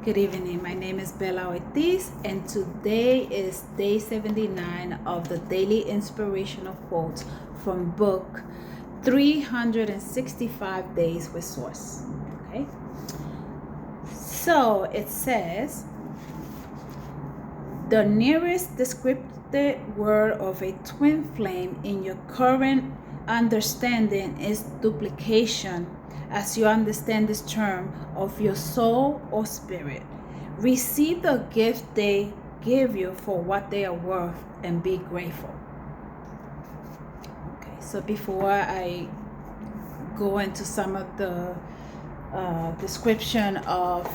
Good evening. My name is Bella Ortiz, and today is day 79 of the daily inspirational quotes from book 365 Days with Source. Okay, so it says the nearest descriptive word of a twin flame in your current understanding is duplication, as you understand this term of your soul or spirit. Receive the gift they give you for what they are worth and be grateful. Okay, so before I go into some of the description of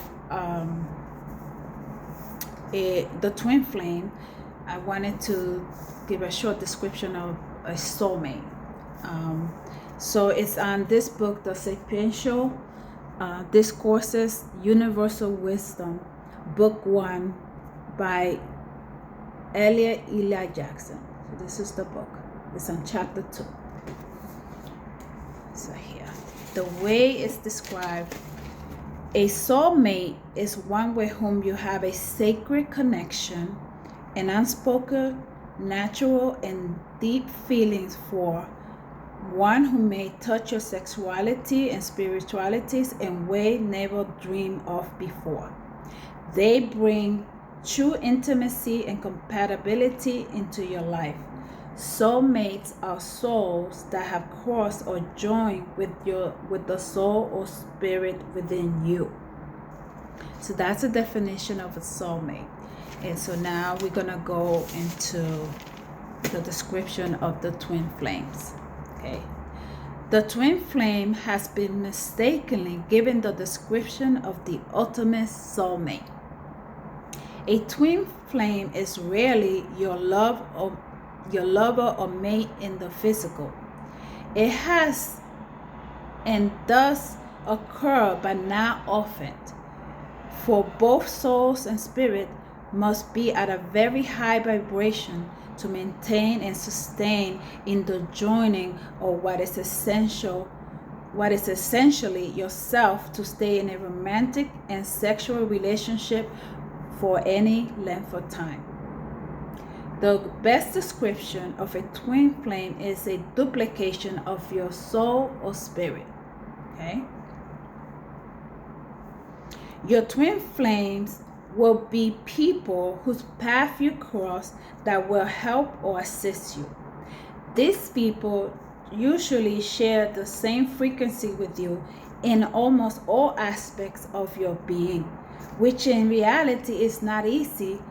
the twin flame, I wanted to give a short description of a soulmate. So it's on this book, The Sapiential Discourses, Universal Wisdom, Book 1 by Elliott and Jackson. So this is the book. It's on chapter 2. So here, the way it's described: a soulmate is one with whom you have a sacred connection, an unspoken, natural, and deep feelings for, one who may touch your sexuality and spiritualities in ways never dreamed of before. They bring true intimacy and compatibility into your life. Soulmates are souls that have crossed or joined with the soul or spirit within you. So that's a definition of a soulmate. And so now we're gonna go into the description of the twin flames. Okay. The twin flame has been mistakenly given the description of the ultimate soulmate. A twin flame is rarely your lover or mate in the physical. It has and does occur, but not often. For both souls and spirit must be at a very high vibration to maintain and sustain in the joining of what is essentially yourself, to stay in a romantic and sexual relationship for any length of time. The best description of a twin flame is a duplication of your soul or spirit. Okay? Your twin flames will be people whose path you cross that will help or assist you. These people usually share the same frequency with you in almost all aspects of your being, which in reality is not easy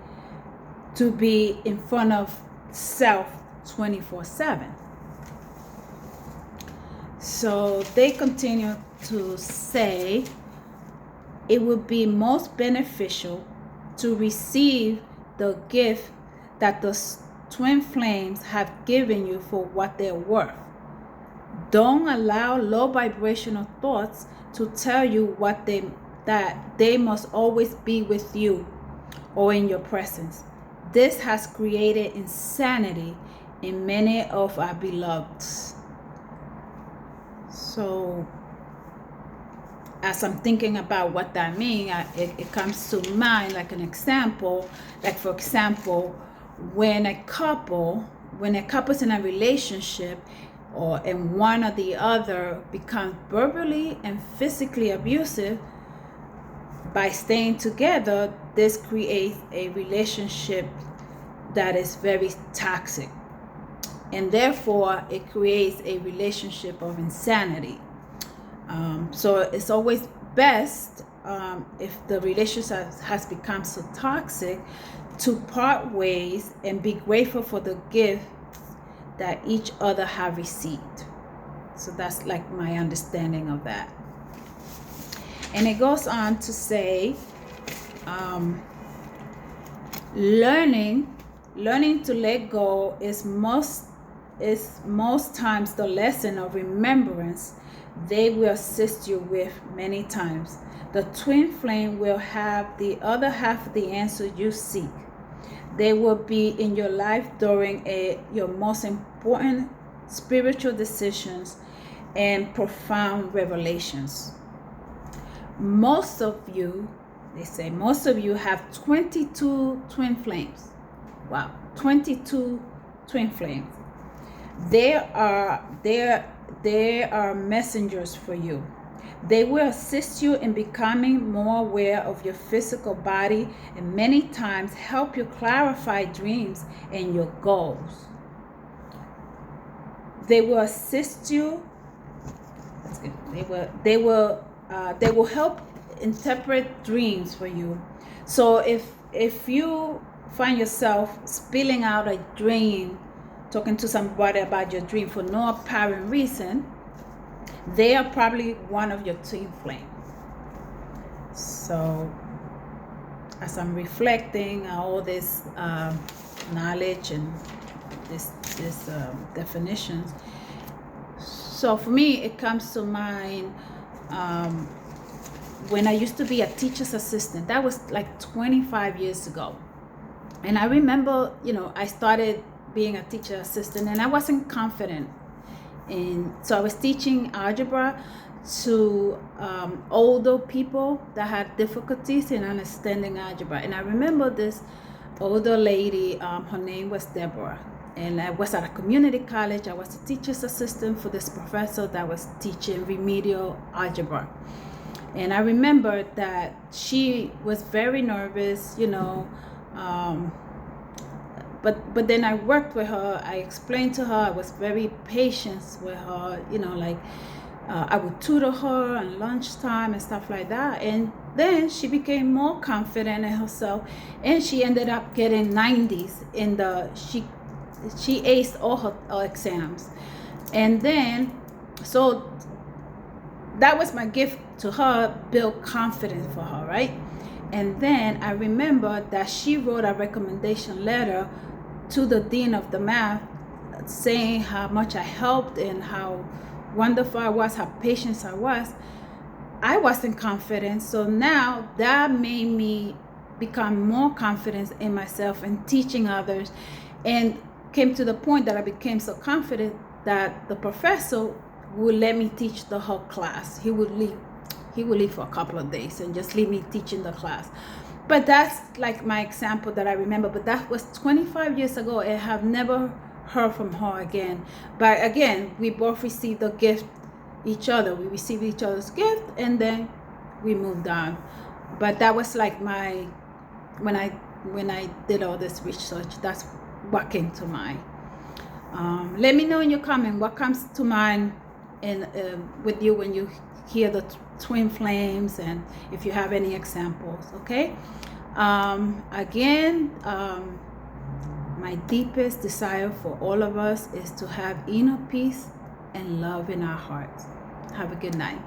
to be in front of self 24/7. So they continue to say it would be most beneficial to receive the gift that the twin flames have given you for what they're worth. Don't allow low vibrational thoughts to tell you that they must always be with you or in your presence. This has created insanity in many of our beloveds. So as I'm thinking about what that means, it comes to mind like an example. Like, for example, when a couple's in a relationship, and one or the other becomes verbally and physically abusive, by staying together, this creates a relationship that is very toxic, and therefore it creates a relationship of insanity. So it's always best, if the relationship has become so toxic, to part ways and be grateful for the gift that each other have received. So that's like my understanding of that. And it goes on to say, learning to let go is most times the lesson of remembrance they will assist you with many times. The twin flame will have the other half of the answer you seek. They will be in your life during your most important spiritual decisions and profound revelations. Most of you They say most of you have 22 twin flames. Wow, 22 twin flames. They are messengers for you. They will assist you in becoming more aware of your physical body and many times help you clarify dreams and your goals. They will assist you. They will help interpret dreams for you. So if you find yourself spilling out a dream, talking to somebody about your dream for no apparent reason, they are probably one of your twin flame. So as I'm reflecting on all this knowledge and this definitions, so for me it comes to mind when I used to be a teacher's assistant. That was like 25 years ago. And I remember, I started being a teacher assistant and I wasn't confident. And so I was teaching algebra to older people that had difficulties in understanding algebra. And I remember this older lady, her name was Deborah. And I was at a community college. I was a teacher's assistant for this professor that was teaching remedial algebra. And I remember that she was very nervous, but then I worked with her. I explained to her. I was very patient with her, I would tutor her on lunchtime and stuff like that. And then she became more confident in herself, and she ended up getting 90s in she aced all her exams. And then, so that was my gift to her, build confidence for her, right? And then I remember that she wrote a recommendation letter to the dean of the math saying how much I helped and how wonderful I was, how patient I was. I wasn't confident, so now that made me become more confident in myself and teaching others, and came to the point that I became so confident that the professor would let me teach the whole class. He would leave for a couple of days and just leave me teaching the class. But that's like my example that I remember. But that was 25 years ago. I have never heard from her again. But again, we both received the gift each other. We received each other's gift, and then we moved on. But that was like when I did all this research, that's what came to mind. Let me know in your comment what comes to mind with you when you hear the twin flames, and if you have any examples. Okay. Again, my deepest desire for all of us is to have inner peace and love in our hearts. Have a good night.